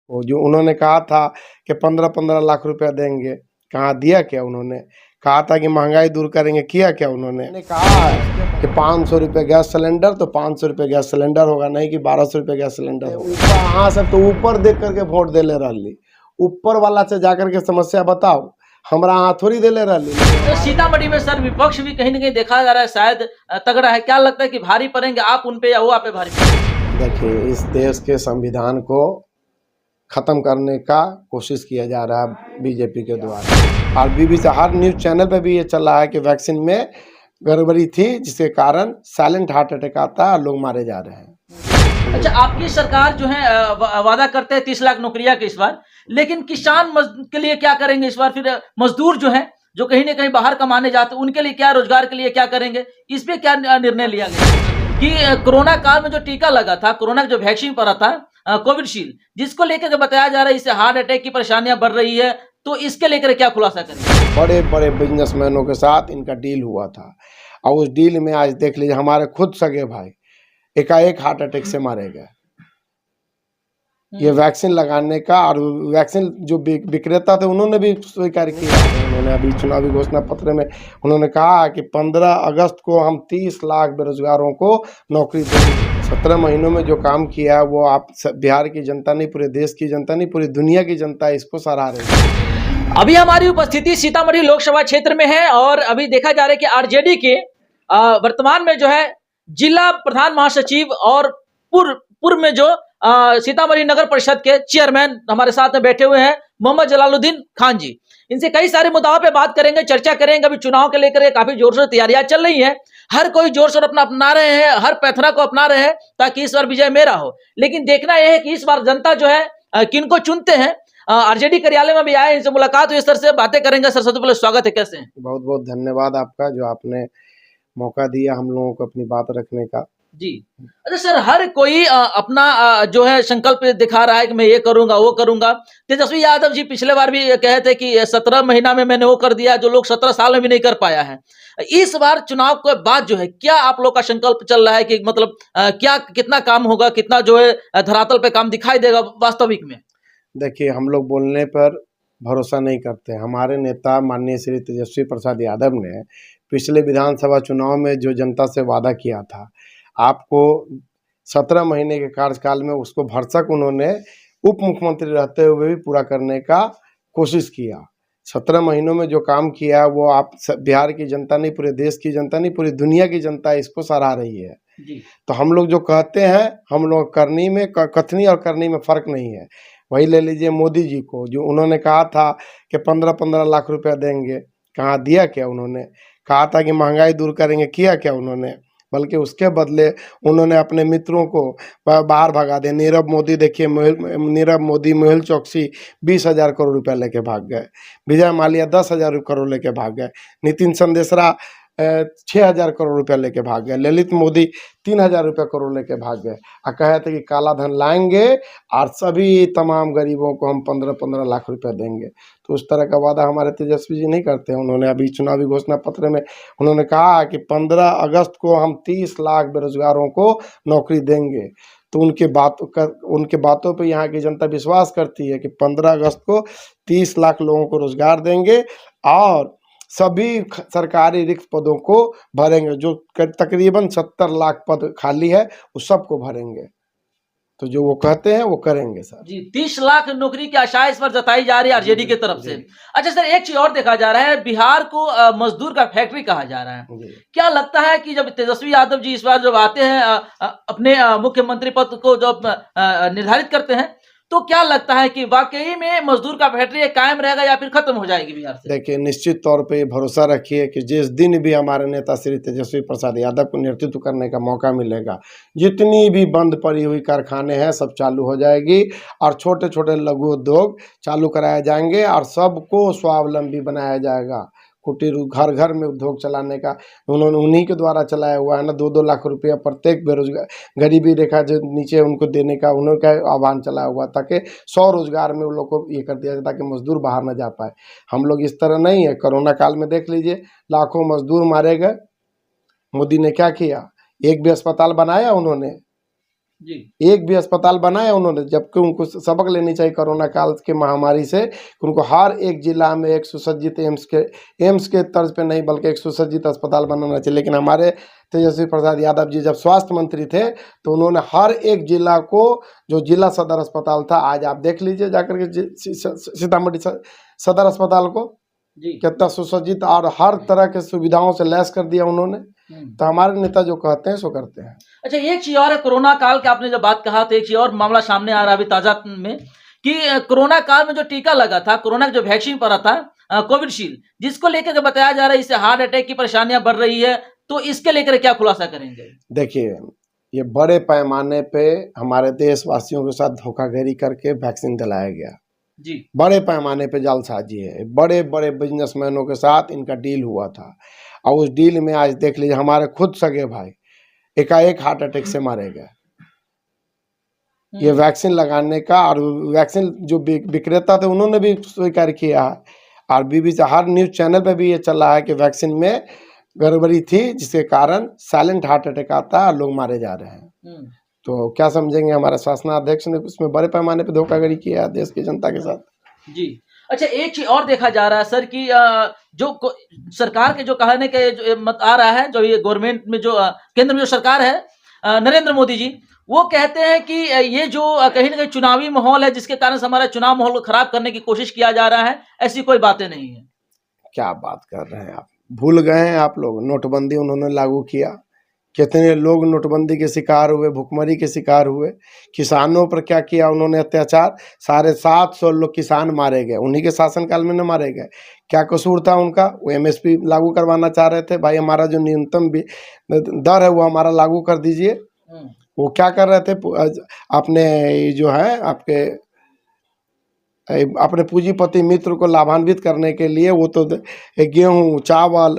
वो जो उन्होंने कहा था कि 15-15 लाख रुपया देंगे, कहाँ दिया क्या उन्होंने? कहा था कि महंगाई दूर करेंगे, किया क्या उन्होंने? कहा है कि 500 रुपये गैस सिलेंडर तो 500 रुपये गैस सिलेंडर होगा, नहीं कि 1200 रुपये गैस सिलेंडर होगा। ऊपर हाँ सब तो ऊपर देख करके वोट दे ले रही, ऊपर वाला से जाकर के समस्या बताओ, हमारा हाथ थोड़ी दे ले रही। तो सीतामढ़ी में सर विपक्ष भी कहीं ना कहीं देखा जा रहा है शायद तगड़ा है, क्या लगता है कि भारी पड़ेंगे आप उन पे या वो आप पे भारी पड़ेंगे? देखिए, इस देश के संविधान को ख़त्म करने का कोशिश किया जा रहा है बीजेपी के द्वारा, और BBC हर न्यूज़ चैनल पे भी ये चल रहा है कि वैक्सीन में गड़बड़ी थी, जिसके कारण साइलेंट हार्ट अटैक आता है और लोग मारे जा रहे हैं। अच्छा, आपकी सरकार जो है वादा करते हैं 30 लाख नौकरियां के इस बार, लेकिन किसान के लिए क्या करेंगे इस बार? फिर मजदूर जो है जो कहीं ना कहीं बाहर कमाने जाते हैं उनके लिए क्या, रोजगार के लिए क्या करेंगे? इस पे क्या निर्णय लिया गया कि कोरोना काल में जो टीका लगा था, कोरोना का जो वैक्सीन पड़ा था कोविडशील्ड, जिसको लेकर बताया जा रहा है इससे हार्ट अटैक की परेशानियां बढ़ रही है, तो इसके लेकर क्या खुलासा करेंगे? बड़े बड़े बिजनेसमैनों के साथ इनका डील हुआ था, और उस डील में आज देख लीजिए हमारे खुद सगे भाई एकाएक हार्ट अटैक से मारे गए। ये वैक्सीन लगाने का, और वैक्सीन जो विक्रेता थे उन्होंने भी स्वीकार किया। उन्होंने अभी चुनावी घोषणा पत्र में उन्होंने कहा कि 15 अगस्त को हम 30 लाख बेरोजगारों को नौकरी देंगे। 17 महीनों में जो काम किया वो आप बिहार की जनता नहीं, पूरे देश की जनता नहीं, पूरी दुनिया की जनता इसको सराह रही है। अभी हमारी उपस्थिति सीतामढ़ी लोकसभा क्षेत्र में है और अभी देखा जा रहा है कि आरजेडी के वर्तमान में जो है जिला प्रधान महासचिव और पूर्व में जो सीतामढ़ी नगर परिषद के चेयरमैन हमारे साथ में बैठे हुए हैं मोहम्मद जलालुद्दीन खान जी। इनसे कई सारे मुद्दाओं पे बात करेंगे, चर्चा करेंगे। अभी चुनाव के लेकर काफी जोर से तैयारियां चल रही हैं, हर कोई जोर शोर अपना अपना रहे हैं, हर पैथरा को अपना रहे हैं ताकि इस बार विजय मेरा हो। लेकिन देखना यह है कि इस बार जनता जो है किनको चुनते हैं। आरजेडी कार्यालय में भी आए, इनसे मुलाकात हुई, इस तरह से बातें करेंगे। सर सबसे पहले स्वागत है, कैसे हैं? बहुत बहुत धन्यवाद आपका, जो आपने मौका दिया हम लोगों को अपनी बात रखने का। जी। अच्छा सर, हर कोई अपना जो है संकल्प दिखा रहा है कि मैं ये करूंगा वो करूंगा। तेजस्वी यादव जी पिछले बार भी कहे थे कि 17 महीना में मैंने वो कर दिया जो लोग 17 साल में भी नहीं कर पाया है। इस बार चुनाव के बाद जो है क्या आप लोग का संकल्प चल रहा है कि मतलब क्या कितना काम होगा, कितना जो है धरातल पे काम दिखाई देगा वास्तविक में? देखिए, हम लोग बोलने पर भरोसा नहीं करते। हमारे नेता माननीय श्री तेजस्वी प्रसाद यादव ने पिछले विधानसभा चुनाव में जो जनता से वादा किया था, आपको 17 महीने के कार्यकाल में उसको भरसक उन्होंने उप मुख्यमंत्री रहते हुए भी पूरा करने का कोशिश किया। 17 महीनों में जो काम किया वो आप बिहार की जनता नहीं, पूरे देश की जनता नहीं, पूरी दुनिया की जनता इसको सराह रही है। जी। तो हम लोग जो कहते हैं, हम लोग करनी में, कथनी और करनी में फ़र्क नहीं है। वही ले लीजिए मोदी जी को, जो उन्होंने कहा था कि 15-15 लाख रुपया देंगे, कहाँ दिया क्या उन्होंने? कहा था कि महंगाई दूर करेंगे, किया क्या उन्होंने? बल्कि उसके बदले उन्होंने अपने मित्रों को बाहर भगा दिया। नीरव मोदी देखिए, नीरव मोदी, मेहुल चौकसी 20,000 करोड़ रुपया लेके भाग गए। विजय माल्या 10,000 करोड़ लेके भाग गए। नितिन संदेशरा 6,000 करोड़ रुपया लेके भाग गए। ललित मोदी 3,000 रुपया करोड़ लेके भाग गए और कहे थे कि काला धन लाएंगे और सभी तमाम गरीबों को हम 15-15 लाख रुपया देंगे। तो उस तरह का वादा हमारे तेजस्वी जी नहीं करते हैं। उन्होंने अभी चुनावी घोषणा पत्र में उन्होंने कहा कि 15 अगस्त को हम 30 लाख बेरोजगारों को नौकरी देंगे। तो उनके बातों पे यहाँ की जनता विश्वास करती है कि 15 अगस्त को 30 लाख लोगों को रोजगार देंगे और सभी सरकारी रिक्त पदों को भरेंगे। जो तकरीबन 70 लाख पद खाली है उस सबको भरेंगे। तो जो वो कहते हैं वो करेंगे सर जी। 30 लाख नौकरी की आशा इस पर जताई जा रही है आरजेडी की तरफ से। अच्छा सर, एक चीज और देखा जा रहा है, बिहार को मजदूर का फैक्ट्री कहा जा रहा है। क्या लगता है कि जब तेजस्वी यादव जी इस बार जब आते हैं अपने मुख्यमंत्री पद को जब निर्धारित करते हैं, तो क्या लगता है कि वाकई में मजदूर का फैक्ट्री कायम रहेगा या फिर खत्म हो जाएगी बिहार से? देखिए, निश्चित तौर पे ये भरोसा रखिए कि जिस दिन भी हमारे नेता श्री तेजस्वी प्रसाद यादव को नेतृत्व करने का मौका मिलेगा, जितनी भी बंद पड़ी हुई कारखाने हैं सब चालू हो जाएगी और छोटे छोटे लघु उद्योग चालू कराए जाएंगे और सबको स्वावलंबी बनाया जाएगा। कुटीर घर घर में उद्योग चलाने का उन्होंने उन्हीं के द्वारा चलाया हुआ है ना। 2-2 लाख रुपया प्रत्येक बेरोजगार, गरीबी रेखा जो नीचे उनको देने का उन्होंने आह्वान चलाया हुआ ताकि 100 रोजगार में उन लोग को ये कर दिया जाए ताकि मजदूर बाहर न जा पाए। हम लोग इस तरह नहीं है। कोरोना काल में देख लीजिए, लाखों मजदूर मारे गए। मोदी ने क्या किया? एक भी अस्पताल बनाया उन्होंने? जी। एक भी अस्पताल बनाया उन्होंने, जबकि उनको सबक लेनी चाहिए कोरोना काल के महामारी से कि उनको हर एक जिला में एक सुसज्जित एम्स के तर्ज पे नहीं बल्कि एक सुसज्जित अस्पताल बनाना चाहिए। लेकिन हमारे तेजस्वी प्रसाद यादव जी जब स्वास्थ्य मंत्री थे तो उन्होंने हर एक जिला को, जो जिला सदर अस्पताल था, आज आप देख लीजिए जाकर के सीतामढ़ी सदर अस्पताल को जी। कितना सुसज्जित और हर तरह के सुविधाओं से लैस कर दिया उन्होंने। तो हमारे नेता जो कहते हैं सो करते हैं। अच्छा, एक चीज और है, कोरोना काल की आपने जब बात कहा तो एक चीज और मामला सामने आ रहा है अभी ताजा में कि कोरोना काल में जो टीका लगा था, कोरोना का जो वैक्सीन पड़ा था कोविडशील्ड, जिसको लेकर के बताया जा रहा है इससे हार्ट अटैक की परेशानियां बढ़ रही है, तो इसके लेकर क्या खुलासा करेंगे? देखिए, ये बड़े पैमाने पे हमारे देशवासियों के साथ धोखाधड़ी करके वैक्सीन दिलाया गया जी। बड़े पैमाने पे जालसाजी है, बड़े बड़े बिजनेसमैनों के साथ इनका डील हुआ था और उस डील में आज देख लीजिए हमारे खुद सगे भाई एकाएक हार्ट अटैक से मारे गए। ये वैक्सीन लगाने का, और वैक्सीन जो विक्रेता थे उन्होंने भी स्वीकार किया है और BBC हर न्यूज चैनल पे भी ये चल रहा है कि वैक्सीन में गड़बड़ी थी जिसके कारण साइलेंट हार्ट अटैक आता है और लोग मारे जा रहे हैं। तो क्या समझेंगे, हमारे शासनाध्यक्ष ने उसमें बड़े पैमाने पे धोखाधड़ी किया है देश की जनता के साथ। जी। अच्छा, एक चीज और देखा जा रहा है सर कि जो सरकार के जो कहने के जो मत आ रहा है, जो ये गवर्नमेंट में जो केंद्र में जो सरकार है नरेंद्र मोदी जी, वो कहते हैं कि ये जो कहीं ना कहीं चुनावी माहौल है जिसके कारण से हमारा चुनाव माहौल को खराब करने की कोशिश किया जा रहा है, ऐसी कोई बातें नहीं है। क्या बात कर रहे हैं आप, भूल गए हैं आप लोग, नोटबंदी उन्होंने लागू किया, कितने लोग नोटबंदी के शिकार हुए, भुखमरी के शिकार हुए। किसानों पर क्या किया उन्होंने अत्याचार, 750 लोग किसान मारे गए, उन्हीं के शासनकाल में न मारे गए। क्या कसूर था उनका? वो MSP लागू करवाना चाह रहे थे, भाई हमारा जो न्यूनतम दर है वो हमारा लागू कर दीजिए। वो क्या कर रहे थे, अपने जो है आपके अपने पूंजीपति मित्र को लाभान्वित करने के लिए वो तो गेहूँ, चावल,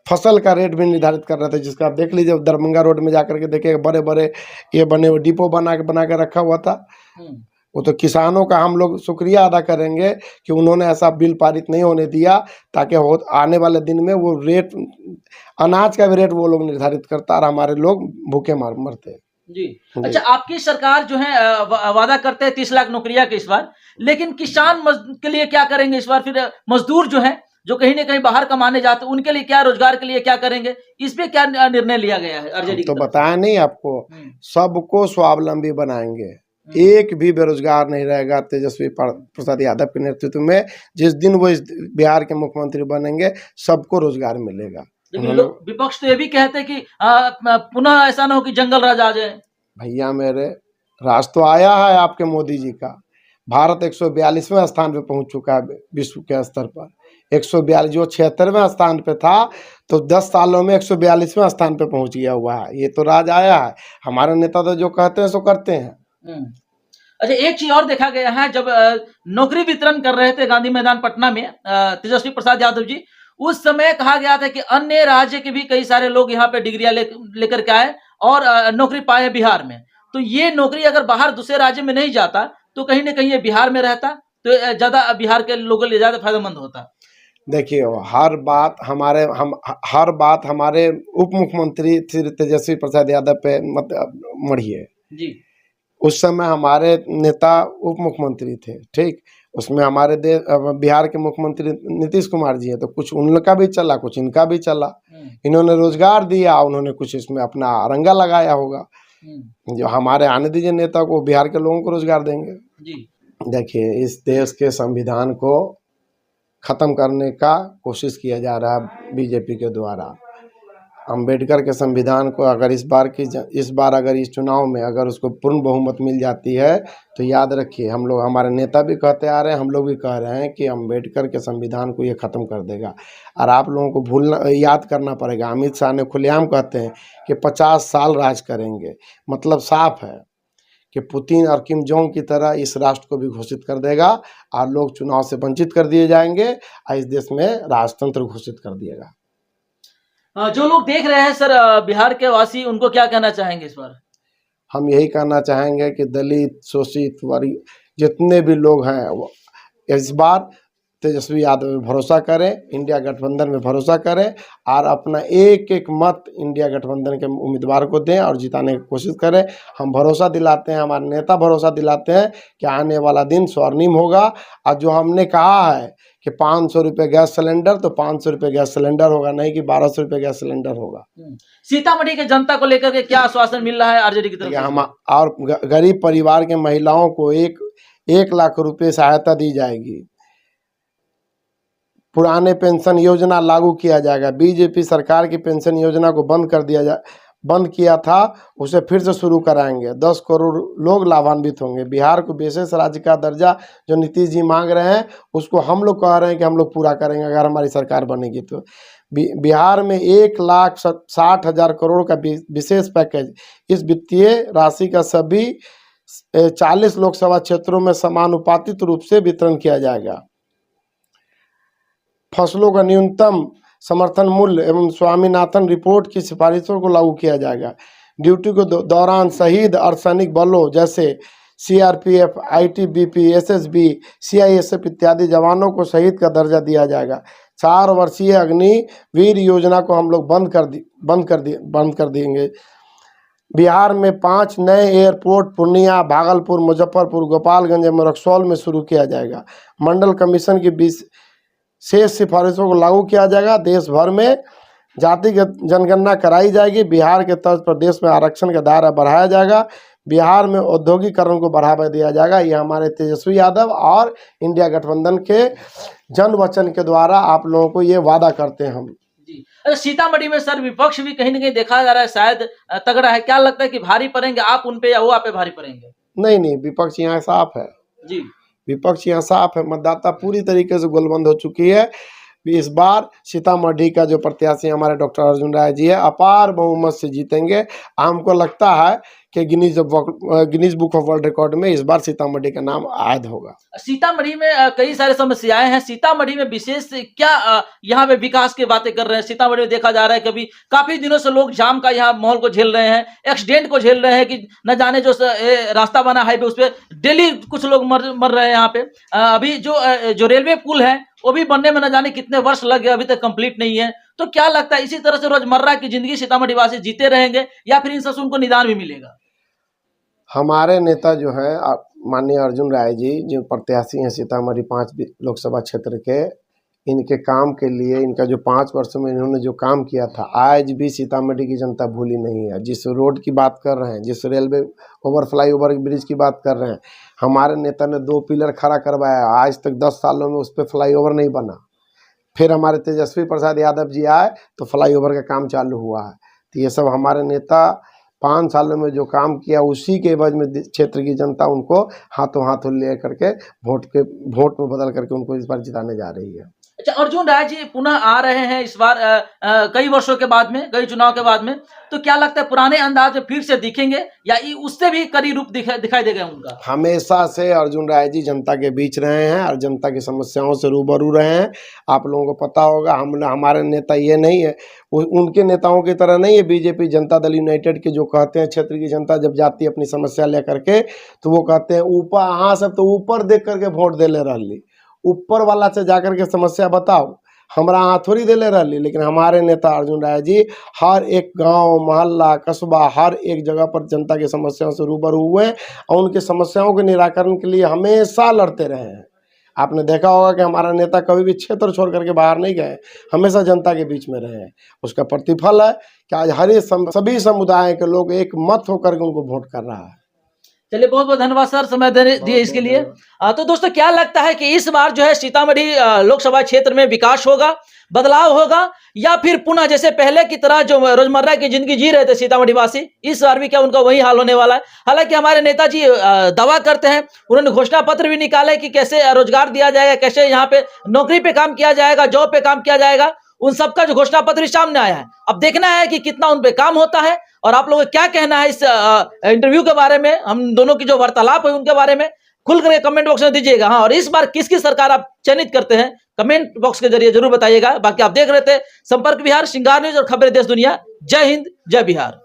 फसल का रेट भी निर्धारित कर रहे थे, जिसका आप देख लीजिए दरभंगा रोड में जाकर के देखिए बड़े बड़े ये बने हुए डिपो बना के रखा हुआ था। वो तो किसानों का हम लोग शुक्रिया अदा करेंगे कि उन्होंने ऐसा बिल पारित नहीं होने दिया, ताकि आने वाले दिन में वो रेट, अनाज का भी रेट वो लोग निर्धारित करता और हमारे लोग भूखे मरते। जी। अच्छा, आपकी सरकार जो है वादा करते हैं 30 लाख नौकरियां के इस बार, लेकिन किसान के लिए क्या करेंगे इस बार? फिर मजदूर जो है जो कहीं ना कहीं बाहर कमाने जाते उनके लिए क्या, रोजगार के लिए क्या करेंगे? इस पे क्या निर्णय लिया गया है आरजेडी? तो बताया नहीं आपको, सबको स्वावलंबी बनाएंगे, एक भी बेरोजगार नहीं रहेगा तेजस्वी प्रसाद यादव के नेतृत्व में। जिस दिन वो इस बिहार के मुख्यमंत्री बनेंगे सबको रोजगार मिलेगा। विपक्ष तो ये भी कहते हैं कि पुनः ऐसा ना हो कि जंगल राज आ जाए। भैया मेरे, राज तो आया है आपके मोदी जी का, भारत 142वें स्थान पे पहुंच चुका है विश्व के स्तर पर। 142, जो 76वें स्थान पे था तो 10 सालों में 142वें स्थान पे पहुंच गया हुआ है। ये तो राज आया है। हमारे नेता तो जो कहते हैं सो करते हैं। अच्छा, एक चीज और देखा गया है, जब नौकरी वितरण कर रहे थे गांधी मैदान पटना में तेजस्वी प्रसाद यादव जी, उस समय कहा गया था कि अन्य राज्य के भी कई सारे लोग यहाँ पे डिग्रियां लेकर के आए और नौकरी पाए बिहार में। तो ये नौकरी अगर बाहर दूसरे राज्य में नहीं जाता तो कहीं ना कहीं ये बिहार में रहता तो ज्यादा बिहार के लोगों के लिए ज्यादा फायदेमंद होता। देखिए, हर बात हमारे उप मुख्यमंत्री श्री तेजस्वी प्रसाद यादव पे मत मढ़िए जी। उस समय हमारे नेता उप मुख्यमंत्री थे, ठीक, उसमें हमारे बिहार के मुख्यमंत्री नीतीश कुमार जी हैं, तो कुछ उनका भी चला, कुछ इनका भी चला। इन्होंने रोजगार दिया, उन्होंने कुछ इसमें अपना रंगा लगाया होगा। जो हमारे आने दीजिए नेता को, बिहार के लोगों को रोजगार देंगे जी। देखिए, इस देश के संविधान को खत्म करने का कोशिश किया जा रहा है बीजेपी के द्वारा। अंबेडकर के संविधान को अगर इस बार अगर इस चुनाव में अगर उसको पूर्ण बहुमत मिल जाती है तो याद रखिए, हम लोग, हमारे नेता भी कहते आ रहे हैं, हम लोग भी कह रहे हैं कि अंबेडकर के संविधान को ये ख़त्म कर देगा। और आप लोगों को याद करना पड़ेगा, अमित शाह ने खुलेआम कहते हैं कि 50 साल राज करेंगे। मतलब साफ है कि पुतिन और किम जोंग की तरह इस राष्ट्र को भी घोषित कर देगा और लोग चुनाव से वंचित कर दिए जाएंगे और इस देश में राजतंत्र घोषित कर दिएगा। जो लोग देख रहे हैं सर बिहार के वासी, उनको क्या कहना चाहेंगे इस बार? हम यही कहना चाहेंगे कि दलित, शोषित वर्ग जितने भी लोग हैं इस बार तेजस्वी यादव में भरोसा करें, इंडिया गठबंधन में भरोसा करें और अपना एक एक मत इंडिया गठबंधन के उम्मीदवार को दें और जिताने की कोशिश करें। हम भरोसा दिलाते हैं, हमारे नेता भरोसा दिलाते हैं कि आने वाला दिन स्वर्णिम होगा। और जो हमने कहा है कि 500 रुपये गैस सिलेंडर, तो 500 रुपये गैस सिलेंडर होगा, नहीं कि 1200 रुपये गैस सिलेंडर होगा। सीतामढ़ी के जनता को लेकर के क्या आश्वासन मिल रहा है आरजेडी की तरफ से? हम और गरीब परिवार के महिलाओं को 1 लाख रुपये सहायता दी जाएगी। पुराने पेंशन योजना लागू किया जाएगा। बीजेपी सरकार की पेंशन योजना को बंद किया था, उसे फिर से शुरू कराएंगे। 10 करोड़ लोग लाभान्वित होंगे। बिहार को विशेष राज्य का दर्जा जो नीतीश जी मांग रहे हैं, उसको हम लोग कह रहे हैं कि हम लोग पूरा करेंगे अगर हमारी सरकार बनेगी तो। बिहार में 1,60,000 करोड़ का विशेष पैकेज, इस वित्तीय राशि का सभी 40 लोकसभा क्षेत्रों में समानुपातिक रूप से वितरण किया जाएगा। फसलों का न्यूनतम समर्थन मूल्य एवं स्वामीनाथन रिपोर्ट की सिफारिशों को लागू किया जाएगा। ड्यूटी के दौरान शहीद अर्धसैनिक बलों जैसे सीआरपीएफ, आईटीबीपी, एसएसबी, सीआईएसएफ इत्यादि जवानों को शहीद का दर्जा दिया जाएगा। 4 वर्षीय अग्निवीर योजना को हम लोग बंद कर देंगे। बिहार में 5 नए एयरपोर्ट पूर्णिया, भागलपुर, मुजफ्फरपुर, गोपालगंज एवं रक्सौल में शुरू किया जाएगा। मंडल कमीशन की शेष सिफारिशों को लागू किया जाएगा। देश भर में जातिगत जनगणना कराई जाएगी। बिहार के तर्ज पर देश में आरक्षण का दायरा बढ़ाया जाएगा। बिहार में औद्योगिकरण को बढ़ावा दिया जाएगा। ये हमारे तेजस्वी यादव और इंडिया गठबंधन के जन वचन के द्वारा आप लोगों को ये वादा करते हैं हम। जी, अच्छा, सीतामढ़ी में सर विपक्ष भी कहीं ना कहीं देखा जा रहा है शायद तगड़ा है। क्या लगता है कि भारी पड़ेंगे आप उन पे या वो आप पे भारी पड़ेंगे? नहीं, विपक्ष यहाँ साफ है जी, विपक्ष यहाँ साफ है। मतदाता पूरी तरीके से गोलबंद हो चुकी है। इस बार सीतामढ़ी का जो प्रत्याशी हमारे डॉक्टर अर्जुन राय जी है, अपार बहुमत से जीतेंगे। हमको लगता है कि Guinness book of world record में इस बार सीतामढ़ी का नाम आयद होगा। सीतामढ़ी में कई सारे समस्याएं हैं। सीतामढ़ी में विशेष क्या यहाँ पे विकास की बातें कर रहे हैं? सीतामढ़ी में देखा जा रहा है कभी काफी दिनों से लोग जाम का यहाँ माहौल को झेल रहे हैं, एक्सीडेंट को झेल रहे हैं कि न जाने जो रास्ता बना हाईवे उस पर डेली कुछ लोग मर रहे हैं। यहाँ पे अभी जो रेलवे पुल है वो भी बनने में न जाने कितने वर्ष लग गए, अभी तक कंप्लीट नहीं है। तो क्या लगता है इसी तरह से रोजमर्रा की जिंदगी सीतामढ़ी वासी जीते रहेंगे या फिर इन सबसे उनको निदान भी मिलेगा? हमारे नेता जो है माननीय अर्जुन राय जी, जो प्रत्याशी हैं सीतामढ़ी 5 लोकसभा क्षेत्र के, इनके काम के लिए, इनका जो 5 वर्षों में इन्होंने जो काम किया था, आज भी सीतामढ़ी की जनता भूली नहीं है। जिस रोड की बात कर रहे हैं, जिस रेलवे फ्लाईओवर ब्रिज की बात कर रहे हैं, हमारे नेता ने 2 पिलर खड़ा करवाया। आज तक 10 सालों में उस पर फ्लाईओवर नहीं बना। फिर हमारे तेजस्वी प्रसाद यादव जी आए तो फ्लाईओवर का काम चालू हुआ है। तो ये सब हमारे नेता 5 सालों में जो काम किया, उसी के एवज में क्षेत्र की जनता उनको हाथों ले करके वोट में बदल करके उनको इस बार जिताने जा रही है। अच्छा, अर्जुन राय जी पुनः आ रहे हैं इस बार कई वर्षों के बाद में, कई चुनाव के बाद में, तो क्या लगता है पुराने अंदाज में फिर से दिखेंगे या उससे भी कड़ी रूप दिखाई देगा उनका? हमेशा से अर्जुन राय जी जनता के बीच रहे हैं और जनता की समस्याओं से रूबरू रहे हैं। आप लोगों को पता होगा, हमारे नेता ये नहीं है, उनके नेताओं की तरह नहीं है। बीजेपी जनता दल यूनाइटेड के जो कहते हैं, क्षेत्र की जनता जब जाती है अपनी समस्या लेकर के, तो वो कहते हैं ऊपर, हाँ सब तो ऊपर देख करके वोट दे ले रही, ऊपर वाला से जाकर के समस्या बताओ, हमरा यहाँ थोड़ी दे ले रही। लेकिन हमारे नेता अर्जुन राय जी हर एक गांव, मोहल्ला, कस्बा, हर एक जगह पर जनता की समस्याओं से रूबरू हुए और उनकी समस्याओं के निराकरण के लिए हमेशा लड़ते रहे हैं। आपने देखा होगा कि हमारा नेता कभी भी क्षेत्र छोड़ करके बाहर नहीं गए, हमेशा जनता के बीच में रहे हैं। उसका प्रतिफल है कि आज सभी समुदाय के लोग एक मत होकर के उनको वोट कर रहा है। चलिए, बहुत बहुत धन्यवाद सर समय दिए इसके लिए। तो दोस्तों, क्या लगता है कि इस बार जो है सीतामढ़ी लोकसभा क्षेत्र में विकास होगा, बदलाव होगा, या फिर पुनः जैसे पहले की तरह जो रोजमर्रा की जिंदगी जी रहे थे सीतामढ़ी वासी, इस बार भी क्या उनका वही हाल होने वाला है? हालांकि हमारे नेताजी दावा करते हैं, उन्होंने घोषणा पत्र भी निकाले कि कैसे रोजगार दिया जाएगा, कैसे यहाँ पे नौकरी पे काम किया जाएगा, जॉब पे काम किया जाएगा। उन सबका जो घोषणा पत्र सामने आया है। अब देखना है कि कितना उन पे काम होता है और आप लोगों को क्या कहना है इस इंटरव्यू के बारे में, हम दोनों की जो वार्तालाप है उनके बारे में खुल करके कमेंट बॉक्स में दीजिएगा। हाँ, और इस बार किसकी सरकार आप चयनित करते हैं कमेंट बॉक्स के जरिए जरूर बताइएगा। बाकी आप देख रहे थे संपर्क बिहार, श्रृंगार न्यूज और खबरें देश दुनिया। जय हिंद, जय बिहार।